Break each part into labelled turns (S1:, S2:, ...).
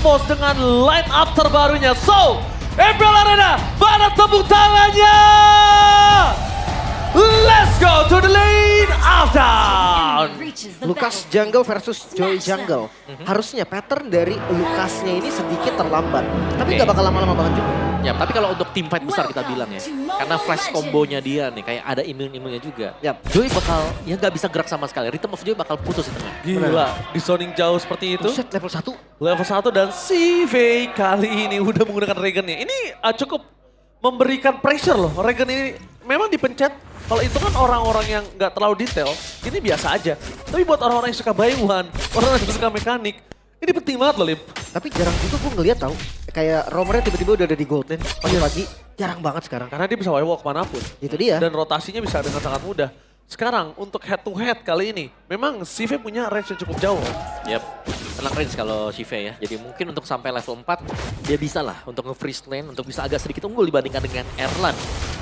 S1: Pos dengan line up terbarunya. So, Imperial Arena, mana tepuk tangannya? Let's go to the lane of down.
S2: Lucas Jungle versus Joy Jungle. Harusnya pattern dari Lucasnya ini sedikit terlambat. Tapi nggak bakal lama-lama banget juga.
S3: Ya, tapi kalau untuk team fight besar kita bilang ya. Karena flash combonya dia nih, kayak ada imun-imunnya juga.
S2: Yap.
S3: Joy bakal, ya nggak bisa gerak sama sekali. Rhythm of Joy bakal putus di tengah.
S1: Gila, di zoning jauh seperti itu.
S2: Buset, level 1.
S1: Level 1 dan CV kali ini udah menggunakan Regen-nya. Ini cukup memberikan pressure loh. Regen ini memang dipencet. Kalau itu kan orang-orang yang nggak terlalu detail, ini biasa aja. Tapi buat orang-orang yang suka buy one, orang yang suka mekanik, ini penting banget loh, Lim.
S2: Tapi jarang juga gue ngeliat tau. Kayak Romernya tiba-tiba udah ada di gold lane pagi-pagi. Jarang banget sekarang.
S1: Karena dia bisa Y-walk kemanapun.
S2: Itu dia.
S1: Dan rotasinya bisa dengan sangat mudah. Sekarang untuk head to head kali ini, memang CV punya range yang cukup jauh.
S3: Yap, tenang range kalau Shive ya. Jadi mungkin untuk sampai level 4, dia bisa lah untuk nge-freeze lane, untuk bisa agak sedikit unggul dibandingkan dengan Erlan.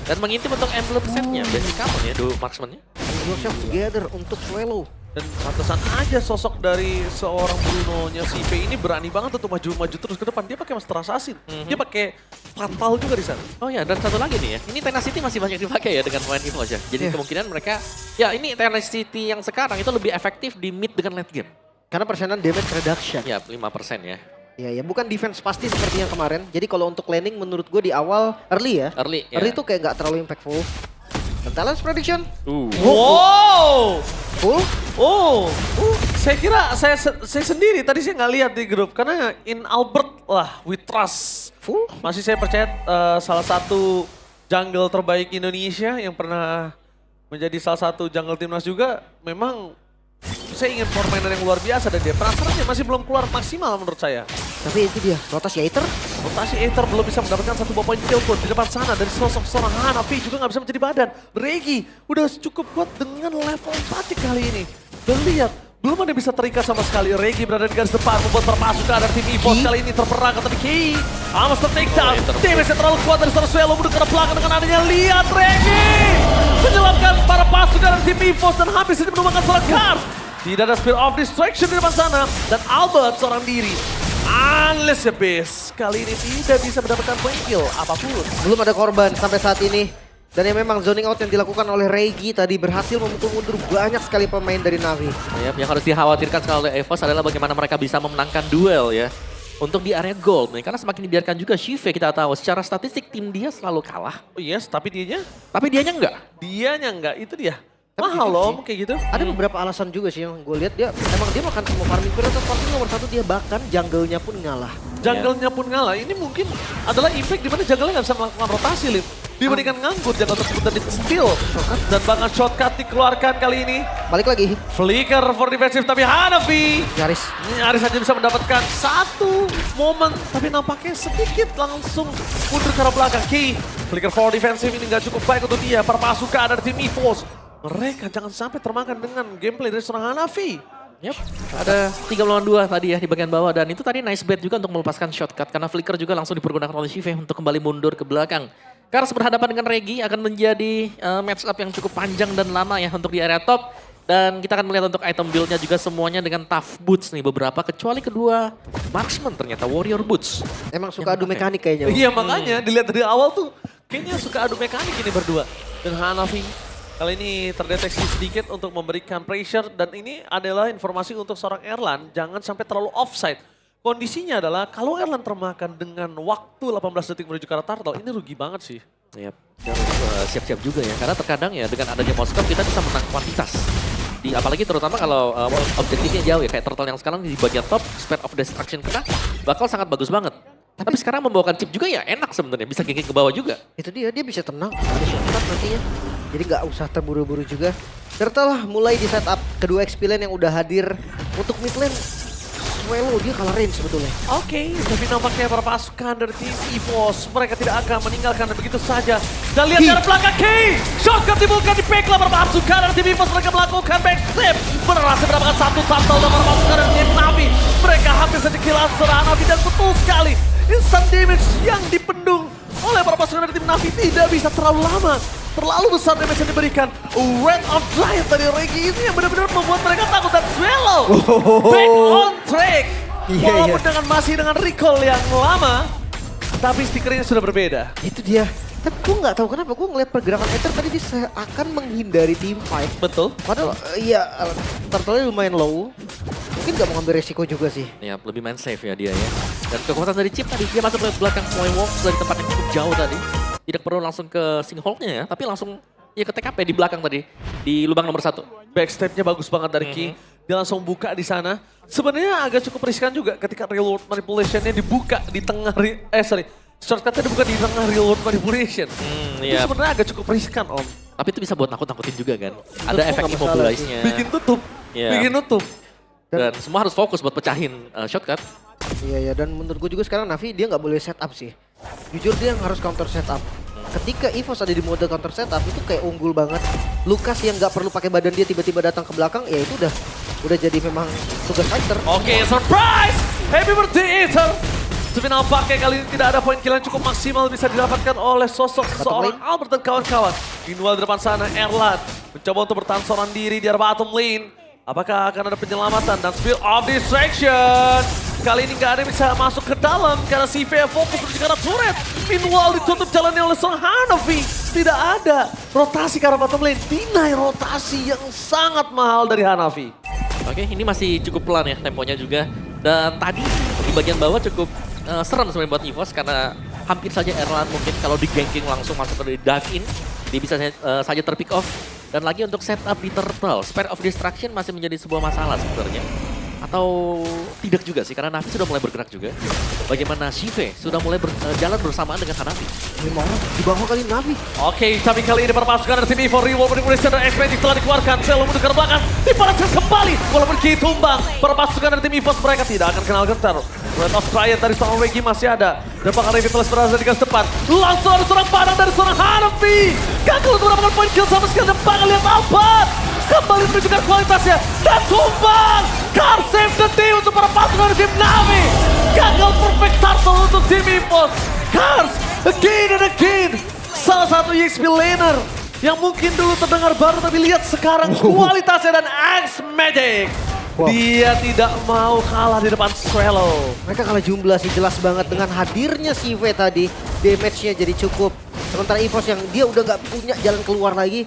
S3: Dan mengintip untuk emblem setnya, basic common ya, do marksman-nya.
S2: Yourself together untuk Swallow.
S1: Dan pantesan aja sosok dari seorang Bruno-nya CV ini berani banget untuk maju-maju terus ke depan. Dia pakai Master Assassin, dia pakai Fatal juga di sana.
S3: Oh ya, dan satu lagi nih ya, ini Tenacity masih banyak dipakai ya dengan pemain Evo aja. Jadi kemungkinan mereka, ya ini Tenacity yang sekarang itu lebih efektif di mid dengan late game.
S2: Karena persenan damage reduction.
S3: Ya, 5% ya.
S2: Ya bukan defense pasti seperti yang kemarin. Jadi kalau untuk laning menurut gue di awal early ya.
S3: Early, ya.
S2: Early tuh kayak nggak terlalu impactful. Dan talent prediction.
S1: Wow!
S2: Full.
S1: Oh, saya kira saya sendiri tadi saya nggak lihat di grup karena in Albert lah, we trust.
S2: Full.
S1: Masih saya percaya salah satu jungle terbaik Indonesia yang pernah menjadi salah satu jungle timnas juga. Memang saya ingin permainan yang luar biasa dan dia penasarannya masih belum keluar maksimal menurut saya.
S2: Tapi itu dia, rotasi Aether.
S1: Rotasi Aether belum bisa mendapatkan satu buah poin kill pun di depan sana dari sosok seorang Hanafi juga nggak bisa menjadi badan. Regi udah cukup kuat dengan level 4 kali ini. Dan lihat, belum ada yang bisa terikat sama sekali. Regi berada di garis depan membuat perpasukan dari tim EVOS kali ini terperang ke tepi Ki. Hamas ter-takedown. Damage terlalu kuat dari seorang Swallow mundur ke belakang dengan adanya lihat Regi menyebabkan para pasukan dari tim EVOS dan hampir saja menumbangkan seorang Kars. Tidak ada Spear of Distraction di depan sana dan Albert seorang diri. Unless Abyss kali ini tidak bisa mendapatkan poin kill apapun.
S2: Belum ada korban sampai saat ini. Dan yang memang zoning out yang dilakukan oleh Regi tadi berhasil memukul mundur banyak sekali pemain dari Navi.
S3: Ya, yang harus dikhawatirkan sekali oleh EVOS adalah bagaimana mereka bisa memenangkan duel ya. Untuk di area gold nih, karena semakin dibiarkan juga Shive kita tahu secara statistik tim dia selalu kalah.
S1: Oh yes, tapi dianya
S3: Enggak.
S1: enggak, itu dia. Mahal loh kayak gitu.
S2: Ada beberapa alasan juga sih yang gue lihat dia emang dia makan semua farming prioritas farming nomor 1 dia bahkan jungle-nya pun ngalah.
S1: Jungle-nya pun ngalah. Ini mungkin adalah impact di mana jungle-nya nggak bisa melakukan rotasi, Lip. Dibandingkan nganggur jungle tersebut dan steal. Dan bahkan shortcut dikeluarkan kali ini.
S2: Balik lagi.
S1: Flicker for defensive tapi Hanafi
S2: Nyaris
S1: saja bisa mendapatkan satu momen. Tapi nampaknya sedikit langsung mundur ke arah belakang. Ki, Flicker for defensive ini nggak cukup baik untuk dia. Perpasukan dari tim EVOS. Mereka jangan sampai termakan dengan gameplay dari seorang Hanafi.
S3: Yep. Ada 3 lawan 2 tadi ya di bagian bawah dan itu tadi nice bet juga untuk melepaskan shortcut karena Flicker juga langsung dipergunakan oleh Shive untuk kembali mundur ke belakang. Kars berhadapan dengan Regi akan menjadi match up yang cukup panjang dan lama ya untuk di area top. Dan kita akan melihat untuk item build-nya juga semuanya dengan tough boots nih beberapa kecuali kedua marksman ternyata warrior boots.
S2: Emang suka adu mekanik kayaknya.
S1: Iya makanya dilihat dari awal tuh kayaknya suka adu mekanik ini berdua. Dan Hanafi kali ini terdeteksi sedikit untuk memberikan pressure dan ini adalah informasi untuk seorang Erlan jangan sampai terlalu offside. Kondisinya adalah kalau Erlan termakan dengan waktu 18 detik menuju ke arah turtle ini rugi banget sih.
S3: Yep. Siap-siap juga ya karena terkadang ya dengan adanya Moskov kita bisa menang kuantitas. Apalagi terutama kalau objektifnya jauh ya kayak turtle yang sekarang di bagian top Spear of Destruction kena bakal sangat bagus banget. Tapi sekarang membawakan chip juga ya enak sebenarnya bisa gengking ke bawah juga.
S2: Itu dia bisa tenang. Ada shortcut nantinya. Jadi nggak usah terburu-buru juga. Serta mulai di setup kedua XP lane yang udah hadir untuk mid lane. Swallow dia kalah range sebetulnya.
S1: Oke, tapi nampaknya para pasukan dari tim EVOS mereka tidak akan meninggalkan begitu saja. Dan lihat dari belakang Ki, shotgun dibuka di backline para pasukan dari tim EVOS mereka melakukan backstep. Berhasil mendapatkan satu shuttle dan para pasukan dari tim Navi. Mereka hampir saja kehilangan seorang Navi dan betul sekali. Instant damage yang dipendung oleh para pasukan dari tim Navi tidak bisa terlalu lama. Terlalu besar damage yang diberikan. Red of Giant dari Regi ini yang benar-benar membuat mereka takut dan Swallow. Back on track.
S2: Iya,
S1: Walaupun
S2: iya.
S1: dengan masih dengan recall yang lama, tapi stikernya sudah berbeda.
S2: Itu dia. Tapi gue nggak tahu kenapa gue ngeliat pergerakan Ether tadi dia akan menghindari team fight.
S1: Betul.
S2: Padahal iya turtle-nya lumayan low. Mungkin nggak mau ngambil resiko juga sih.
S3: Ya, lebih main safe ya dia ya. Dan kekuatan dari Chip tadi, dia masuk ke belakang Point Walk dari tempat yang cukup jauh tadi. Tidak perlu langsung ke Singhold-nya ya, tapi langsung ya ke TKP di belakang tadi. Di lubang nomor 1.
S1: Backstep-nya bagus banget dari Ki. Dia langsung buka di sana. Sebenarnya agak cukup riskan juga ketika real world manipulation-nya dibuka di tengah, shortcut-nya dibuka di tengah real world manipulation. Itu
S3: Iya.
S1: sebenarnya agak cukup riskan, Om.
S3: Tapi itu bisa buat nakut-nakutin juga kan. Ada
S2: Betul,
S3: efek
S2: nggak masalah
S3: immobilize-nya.
S1: Bikin tutup,
S3: Iya.
S1: bikin nutup.
S3: Dan semua harus fokus buat pecahin shortcut.
S2: Iya ya, dan menurut gue juga sekarang Navi dia nggak boleh setup sih. Jujur dia yang harus counter setup. Ketika EVOS ada di mode counter setup itu kayak unggul banget. Lucas yang nggak perlu pakai badan dia tiba-tiba datang ke belakang, ya itu udah jadi memang tugas fighter.
S1: Oke, surprise! Happy birthday, Ether! Tapi nampaknya kali ini tidak ada poin kill yang cukup maksimal bisa didapatkan oleh sosok seorang
S2: lane.
S1: Albert dan kawan-kawan. Meanwhile di depan sana Erlan mencoba untuk bertahan seorang diri di arah bottom lane. Apakah akan ada penyelamatan dan spill of distraction? Kali ini nggak ada yang bisa masuk ke dalam karena si V fokus menuju ke arah turret. Meanwhile ditutup jalannya oleh seorang Hanafi. Tidak ada rotasi ke arah bottom lane. Deny rotasi yang sangat mahal dari Hanafi.
S3: Oke, ini masih cukup pelan ya temponya juga. Dan tadi di bagian bawah cukup serem sebenarnya buat EVOS karena hampir saja Erlan mungkin kalau di ganking langsung masuk ke dive in, dia bisa saja terpick off. Dan lagi untuk setup di turtle, spare of destruction masih menjadi sebuah masalah sebenarnya. Atau tidak juga sih, karena Navi sudah mulai bergerak juga. Bagaimana Shive sudah mulai jalan bersamaan dengan Hanafi.
S2: 5 orang di bawah kali Navi.
S1: Oke, tapi kali ini para pasukan dari tim EVO Reworld Manipulation dan X-Magic telah dikeluarkan. Selo menuju ke belakang, dipanaskan kembali. Walaupun Ki tumbang, para pasukan dari tim EVOS mereka tidak akan kenal gentar. Red of Triad dari seorang Wegi masih ada. Dan Pakar Revitalize berada di garis depan. Langsung ada seorang panang dari seorang Hanafi. Gagal untuk mendapatkan poin kill sama sekali. Dan Pakar lihat Albert. Kembali menunjukkan kualitasnya. Dan tumbang. Car save the day untuk para pasukan dari tim Navi. Gagal perfect turtle untuk tim EVOS. Cars again and again. Salah satu EXP laner yang mungkin dulu terdengar baru tapi lihat sekarang kualitasnya dan X-Magic.
S2: Wow.
S1: Dia tidak mau kalah di depan Swallow.
S2: Mereka kalah jumlah sih jelas banget dengan hadirnya si V tadi. Damage-nya jadi cukup. Sementara EVOS yang dia udah nggak punya jalan keluar lagi.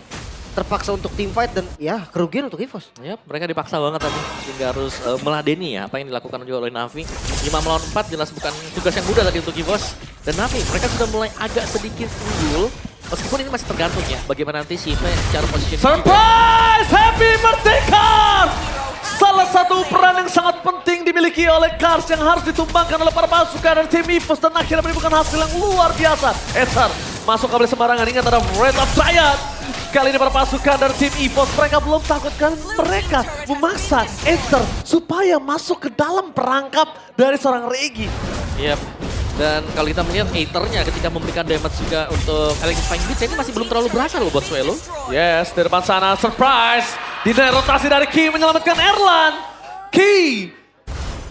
S2: Terpaksa untuk team fight dan ya kerugian untuk EVOS.
S3: Ya, mereka dipaksa banget tadi sehingga harus meladeni ya apa yang dilakukan juga oleh Navi. 5 melawan 4 jelas bukan tugas yang mudah tadi untuk EVOS. Dan Navi mereka sudah mulai agak sedikit unggul. Meskipun ini masih tergantung ya bagaimana nanti si V secara positioning.
S1: Surprise! Happy birthday Cars! Salah satu peran yang sangat penting dimiliki oleh Cars yang harus ditumbangkan oleh para pasukan dari tim EVOS dan akhirnya menimbulkan hasil yang luar biasa. Ether masuk kabel sembarangan, ingat ada Red of Triad. Kali ini para pasukan dari tim EVOS mereka belum takutkan, mereka memaksa Ether supaya masuk ke dalam perangkap dari seorang Regi.
S3: Yap. Dan kalau kita melihat Aether-nya ketika memberikan damage juga untuk Electrifying Blitz ini masih belum terlalu berasa loh buat Swallow.
S1: Yes, di depan sana surprise. Dinaik rotasi dari Ki menyelamatkan Erlan. Ki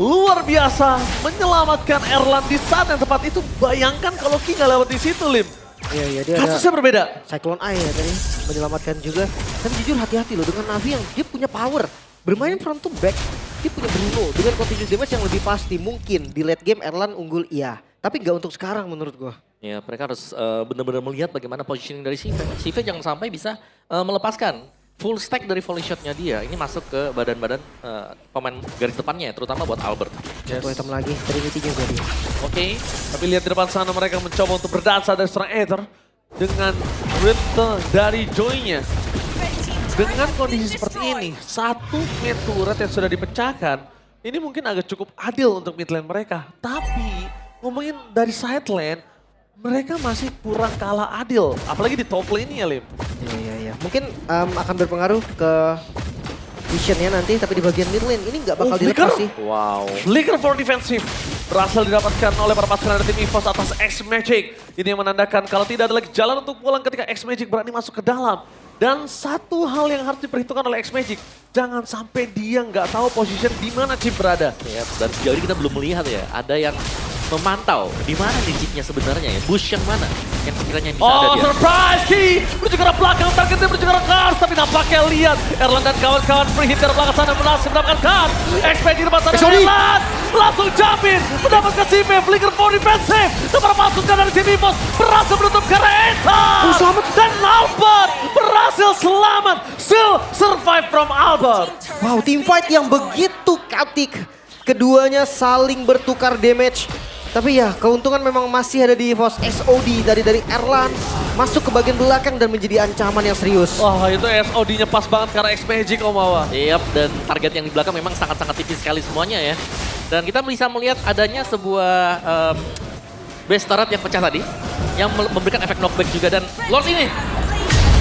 S1: luar biasa menyelamatkan Erlan di saat yang tepat itu. Bayangkan kalau Ki nggak lewat di situ, Lim.
S2: Iya, iya dia ada
S1: Kasusnya berbeda.
S2: Cyclone Eye ya tadi menyelamatkan juga. Tapi jujur hati-hati loh dengan Navi yang dia punya power. Bermain front to back, dia punya Bruno dengan continuous damage yang lebih pasti. Mungkin di late game Erlan unggul iya. Tapi nggak untuk sekarang menurut gua.
S3: Ya, mereka harus benar-benar melihat bagaimana positioning dari Sive. Sive jangan sampai bisa melepaskan full stack dari volley shotnya dia. Ini masuk ke badan-badan pemain garis depannya, terutama buat Albert.
S2: Satu item lagi, Trinity-nya jadi.
S3: Oke,
S1: Tapi lihat di depan sana mereka mencoba untuk berdansa dari seorang Ether dengan rhythm dari Joy-nya. Dengan kondisi seperti ini, satu mid turret yang sudah dipecahkan, ini mungkin agak cukup adil untuk mid lane mereka. Tapi ngomongin dari side lane, mereka masih kurang kalah adil. Apalagi di top lane-nya, Lim.
S2: Iya, iya, iya. Mungkin akan berpengaruh ke vision-nya nanti, tapi di bagian mid lane ini nggak bakal dilepas sih.
S3: wow.
S1: Flicker for defensive berhasil didapatkan oleh para pasukan dari tim EVOS atas X-Magic. Ini yang menandakan kalau tidak ada lagi jalan untuk pulang ketika X-Magic berani masuk ke dalam. Dan satu hal yang harus diperhitungkan oleh X-Magic, jangan sampai dia nggak tahu position di mana Chip berada.
S3: Ya, dan sejauh ini kita belum melihat ya, ada yang memantau di mana nih Chipnya sebenarnya ya, bush yang mana yang sekiranya bisa ada
S1: Oh,
S3: dia.
S1: surprise Ki! Menuju ke arah belakang, targetnya menuju ke arah Cars, tapi nampaknya lihat Erlan dan kawan-kawan free hit ke arah belakang sana berhasil mendapatkan Cars. X-Magic di depan sana,
S2: Sorry.
S1: Erlan! langsung jamin mendapatkan Sive, flicker for defensive. Seberapa pasukan dari tim EVOS berhasil menutup kereta.
S2: Selamat.
S1: Dan Albert berhasil selamat. Still survive from Albert.
S2: Wow, team fight yang begitu chaotic. Keduanya saling bertukar damage. Tapi ya, keuntungan memang masih ada di EVOS. SOD dari Erlan masuk ke bagian belakang dan menjadi ancaman yang serius.
S1: Wah, itu SOD-nya pas banget karena X-Magic Om Awa.
S3: Yap, dan target yang di belakang memang sangat-sangat tipis sekali semuanya ya. Dan kita bisa melihat adanya sebuah base turret yang pecah tadi. Yang memberikan efek knockback juga. Dan Lord ini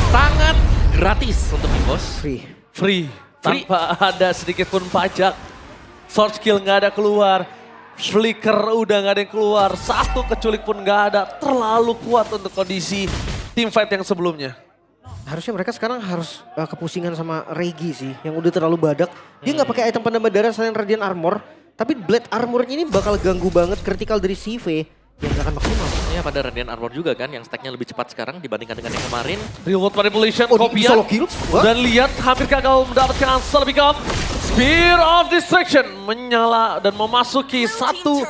S3: sangat gratis untuk EVOS.
S1: Free. Tanpa ada sedikit pun pajak. Sword skill nggak ada keluar. Flicker udah nggak ada yang keluar. Satu keculik pun nggak ada. Terlalu kuat untuk kondisi team fight yang sebelumnya.
S2: Harusnya mereka sekarang harus kepusingan sama Regi sih. Yang udah terlalu badak. Dia nggak pakai item penambah darah selain Radiant Armor. Tapi Blade Armornya ini bakal ganggu banget critical dari Sive. Yang gak akan maksimal.
S3: Ya pada Radiant Armor juga kan yang stacknya lebih cepat sekarang dibandingkan dengan yang kemarin.
S1: Real World Manipulation,
S2: Oh,
S1: Kopian.
S2: solo kill? What?
S1: Dan lihat hampir gagal mendapatkan Selebikov. Spear of Distraction menyala dan memasuki satu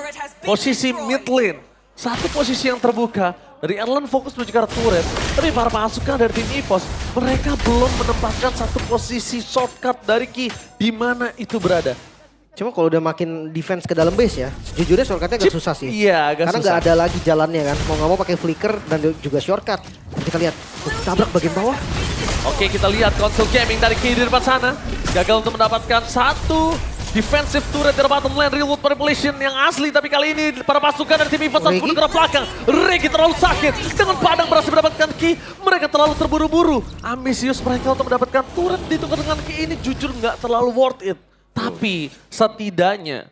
S1: posisi mid lane. Satu posisi yang terbuka. Dari Erlan fokus menuju ke arah turret. Tapi para pasukan dari tim EVOS, mereka belum menempatkan satu posisi shortcut dari Ki di mana itu berada.
S2: Cuma kalau udah makin defense ke dalam base ya, sejujurnya shortcutnya agak susah sih.
S1: Iya, agak
S2: Karena
S1: susah.
S2: nggak ada lagi jalannya kan. Mau nggak mau pakai flicker dan juga shortcut. Dan kita lihat, tabrak bagian bawah.
S1: Oke, kita lihat konsol gaming dari Ki di depan sana. Gagal untuk mendapatkan satu defensive turret dari bottom lane. Real World Manipulation yang asli. Tapi kali ini para pasukan dari tim EVOS harus
S2: Regi?
S1: menuju ke arah belakang. Regi terlalu sakit. Dengan Padang berhasil mendapatkan Ki. Mereka terlalu terburu-buru. Ambisius mereka untuk mendapatkan turret ditukar dengan Ki ini jujur nggak terlalu worth it. Tapi setidaknya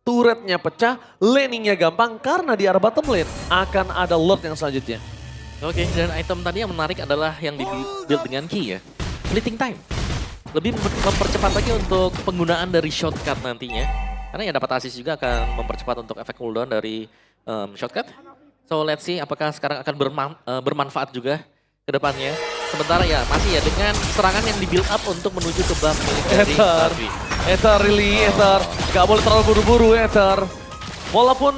S1: turretnya pecah, laningnya gampang karena di arah bottom lane akan ada Lord yang selanjutnya.
S3: Oke, dan item tadi yang menarik adalah yang di-build dengan Ki ya. Fleeting time. Lebih mempercepat lagi untuk penggunaan dari shortcut nantinya. Karena yang dapat assist juga akan mempercepat untuk efek cooldown dari shortcut. So let's see apakah sekarang akan bermanfaat juga ke depannya. Sementara ya masih ya dengan serangan yang di-build up untuk menuju ke buff milik dari
S1: Ether.
S3: Navi.
S1: Ether really, Ether. Gak boleh terlalu buru-buru Ether. Walaupun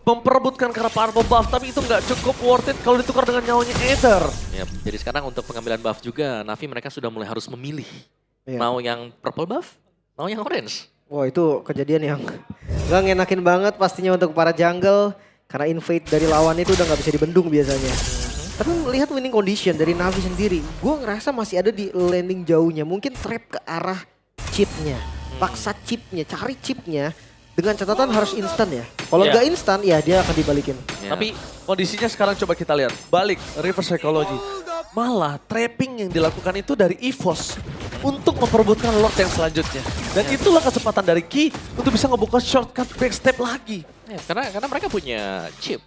S1: memperebutkan karena purple buff, tapi itu nggak cukup worth it kalau ditukar dengan nyawanya Ether.
S3: Ya, jadi sekarang untuk pengambilan buff juga, Navi mereka sudah mulai harus memilih.
S2: Iya.
S3: Mau yang purple buff, mau yang orange.
S2: Wah, itu kejadian yang gak ngenakin banget pastinya untuk para jungle. Karena invade dari lawan itu udah gak bisa dibendung biasanya. Tapi melihat winning condition dari Navi sendiri, gue ngerasa masih ada di landing jauhnya. Mungkin trap ke arah chipnya. Paksa chipnya, cari chipnya. Dengan catatan harus instan ya. Kalau
S1: Iya.
S2: nggak instan, ya dia akan dibalikin.
S3: Ya.
S1: Tapi kondisinya sekarang coba kita lihat. Balik, reverse psychology. Malah trapping yang dilakukan itu dari EVOS. Untuk memperebutkan Lord yang selanjutnya. Dan itulah kesempatan dari Ki untuk bisa ngebuka shortcut backstep lagi.
S3: Ya, karena mereka punya chip.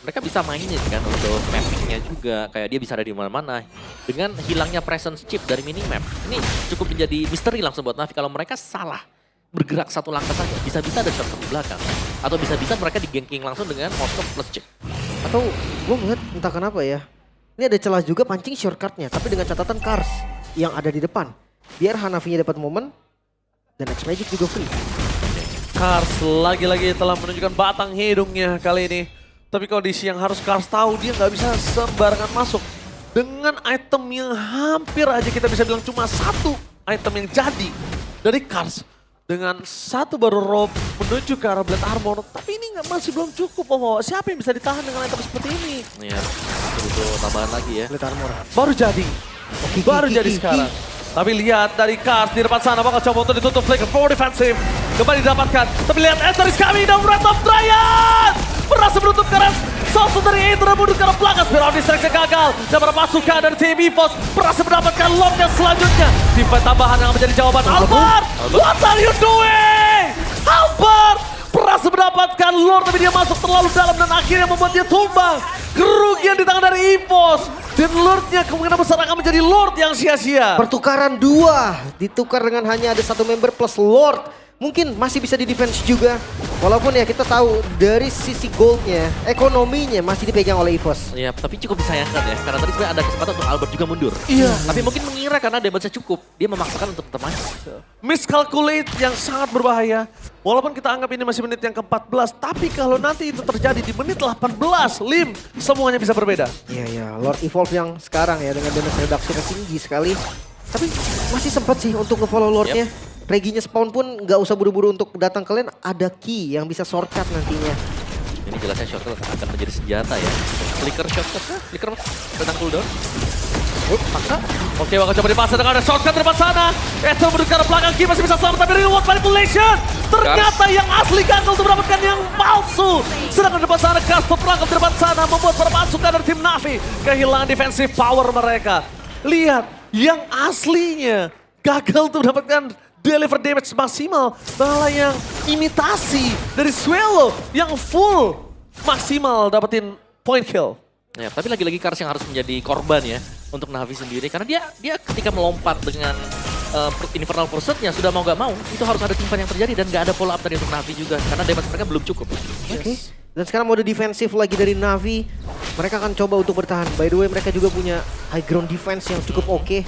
S3: Mereka bisa mainin kan untuk mappingnya juga. Kayak dia bisa ada di mana-mana. Dengan hilangnya presence chip dari minimap. Ini cukup menjadi misteri langsung buat Navi. Kalau mereka salah bergerak satu langkah saja, bisa-bisa ada shortcut di belakang. Atau bisa-bisa mereka di-ganking langsung dengan Moskov plus chip.
S2: Atau gue ngeliat entah kenapa ya. Ini ada celah juga pancing shortcutnya. Tapi dengan catatan Kars yang ada di depan. Biar Hanafinya dapat momen. Dan X-Magic juga free.
S1: Kars lagi-lagi telah menunjukkan batang hidungnya kali ini. Tapi kondisi yang harus Kars tahu, dia nggak bisa sembarangan masuk. Dengan item yang hampir aja kita bisa bilang cuma satu item yang jadi dari Kars. Dengan satu baru rob menuju ke arah Blade Armor. Tapi ini masih belum cukup, Om. Siapa yang bisa ditahan dengan item seperti ini?
S3: Ya, butuh tambahan lagi ya.
S2: Blade Armor.
S1: Baru jadi. Baru jadi sekarang. Tapi lihat dari Kars di depan sana bakal coba untuk ditutup flicker for defensive. Kembali didapatkan. Tapi lihat Ether is coming down Wrath of Dryad. Berhasil menutup Kars. Sosok dari Ether mundur ke arah belakang. Spear of Distraction gagal. Dan para pasukan dari tim EVOS berhasil mendapatkan lock yang selanjutnya. Tim fight tambahan yang menjadi jawaban. Albert, what are you doing? Albert berhasil mendapatkan Lord tapi dia masuk terlalu dalam dan akhirnya membuat dia tumbang. Kerugian di tangan dari EVOS. Dan Lordnya kemungkinan besar akan menjadi Lord yang sia-sia.
S2: Pertukaran 2. Ditukar dengan hanya ada satu member plus Lord. mungkin masih bisa di defense juga. Walaupun ya kita tahu dari sisi goldnya, ekonominya masih dipegang oleh EVOS.
S3: Iya, tapi cukup disayangkan ya. Karena tadi sebenarnya ada kesempatan untuk Albert juga mundur.
S1: Iya.
S3: Tapi mungkin mengira karena damage-nya cukup. Dia memaksakan untuk tetap maju.
S1: Miscalculate yang sangat berbahaya. Walaupun kita anggap ini masih menit yang ke-14, tapi kalau nanti itu terjadi di menit 18, Lim, semuanya bisa berbeda.
S2: Iya, Lord Evolve yang sekarang ya dengan damage reduction tinggi sekali. Tapi masih sempat sih untuk nge-follow Lordnya. Reginya spawn pun nggak usah buru-buru untuk datang ke lane, ada key yang bisa shortcut nantinya.
S3: Ini jelasnya shortcut akan menjadi senjata ya. Flicker shortcut, flicker tentang cooldown.
S1: Paksa. Oke, bakal coba dipaksa dengan ada shortcut di depan sana. Eto menuju ke arah belakang, Ki masih bisa selamat, tapi reward manipulation. Ternyata yang asli gagal untuk mendapatkan yang palsu. Sedangkan di depan sana, Custom perangkap di depan sana membuat para pasukan dari tim Navi kehilangan defensive power mereka. Lihat, yang aslinya gagal untuk mendapatkan deliver damage maksimal, malah yang imitasi dari Swallow yang full maksimal dapetin point kill.
S3: Ya, tapi lagi-lagi Kars yang harus menjadi korban ya untuk Navi sendiri. Karena dia ketika melompat dengan Infernal Pursuit-nya sudah mau gak mau, itu harus ada timpan yang terjadi dan gak ada follow up tadi untuk Navi juga. Karena damage mereka belum cukup.
S2: Oke. Dan sekarang mode defensif lagi dari Navi. Mereka akan coba untuk bertahan. By the way, mereka juga punya high ground defense yang cukup oke.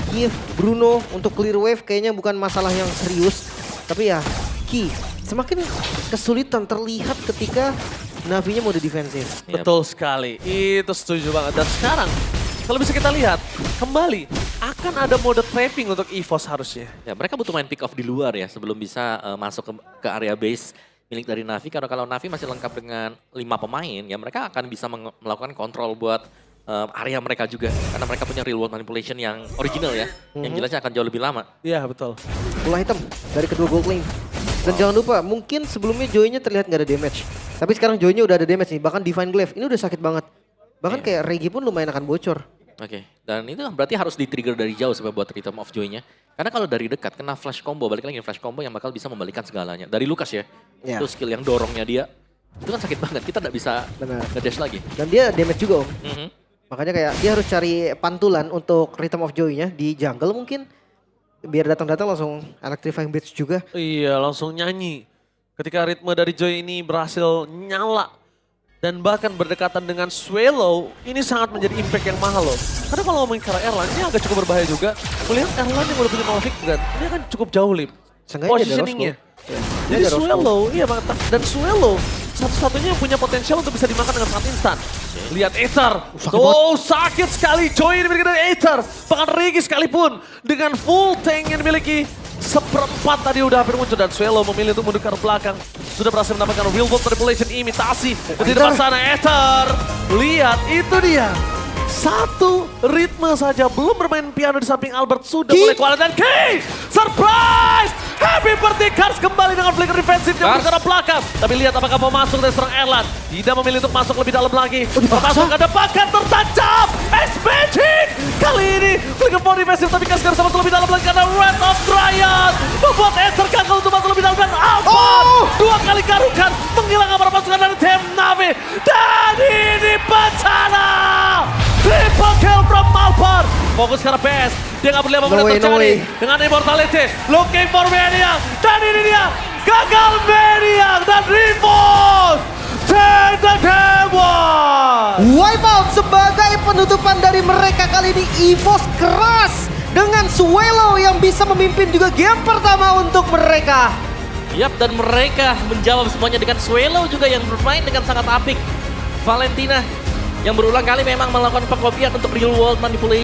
S2: Giv, Bruno untuk clear wave kayaknya bukan masalah yang serius. Tapi ya, Ki semakin kesulitan terlihat ketika Navinya mode defensif.
S1: Betul sekali, itu setuju banget. Dan sekarang, kalau bisa kita lihat, kembali akan ada mode trapping untuk EVOS harusnya.
S3: Ya, mereka butuh main pick off di luar ya sebelum bisa masuk ke area base milik dari Navi. Karena kalau Navi masih lengkap dengan 5 pemain, ya mereka akan bisa melakukan kontrol buat area mereka juga. Karena mereka punya real world manipulation yang original ya. Yang jelasnya akan jauh lebih lama.
S1: Iya, betul.
S2: Bola hitam dari kedua gold lane. Dan jangan lupa, mungkin sebelumnya Joy-nya terlihat nggak ada damage. Tapi sekarang Joy-nya udah ada damage nih, bahkan Divine Glaive. Ini udah sakit banget. Bahkan kayak Regi pun lumayan akan bocor.
S3: Oke, dan itu berarti harus di-trigger dari jauh supaya buat Rhythm of Joy-nya. Karena kalau dari dekat kena flash combo, balik lagi flash combo yang bakal bisa membalikan segalanya. Dari Lucas ya, itu skill yang dorongnya dia. Itu kan sakit banget, kita nggak bisa nge-dash lagi.
S2: Dan dia damage juga Om.
S3: Mhm.
S2: Makanya kayak dia harus cari pantulan untuk Rhythm of Joy-nya di jungle mungkin. Biar datang-datang langsung Electrifying Blitz juga.
S1: Iya, langsung nyanyi. Ketika ritme dari Joy ini berhasil nyala. Dan bahkan berdekatan dengan Swallow, ini sangat menjadi impact yang mahal loh. Karena kalau ngomongin ke arah Erlan, ini agak cukup berbahaya juga. Melihat Erlan yang udah punya Mavic Brand, dia kan cukup jauh Lip. Positioningnya. Jadi Swallow, iya banget. Dan Swallow satu-satunya yang punya potensial untuk bisa dimakan dengan sangat instan. Lihat Aether, tuh sakit sekali Joy yang dimiliki dari Aether. Bahkan Regi sekalipun dengan full tank yang dimiliki. Seperempat tadi udah hampir muncul dan Swallow memilih untuk mundur ke belakang. Sudah berhasil mendapatkan real world manipulation imitasi. Di depan sana Aether. Lihat itu dia. Satu ritme saja, belum bermain piano di samping Albert sudah mulai kualat dan Key! Surprise! Happy birthday Kars kembali dengan flicker defensif yang bergerak belakang. Tapi lihat apakah mau masuk dari serang Erlan. Tidak memilih untuk masuk lebih dalam lagi. Masuk ada bakat tertancap. X-Magic! Kali ini flicker for defensif tapi Kars harus masuk lebih dalam lagi karena Wrath of Dryad. Membuat Aether gagal untuk masuk lebih dalam dan Alphard. Dua kali garukan menghilang amarah pasukan dari tim Navi. Dan ini bencana! Triple kill from Alphard. Fokus ke arah PS. Dia nggak peduli apa yang terjadi. Dengan Immortality. Looking for Maniac. Dan ini dia. Gagal Maniac. Dan Revolt. Take the game one.
S2: Wipeout sebagai penutupan dari mereka kali ini. EVOS keras. Dengan Swallow yang bisa memimpin juga game pertama untuk mereka.
S3: Yap, dan mereka menjawab semuanya dengan Swallow juga yang bermain dengan sangat apik. Valentina yang berulang kali memang melakukan pengkopian untuk real world manipulation.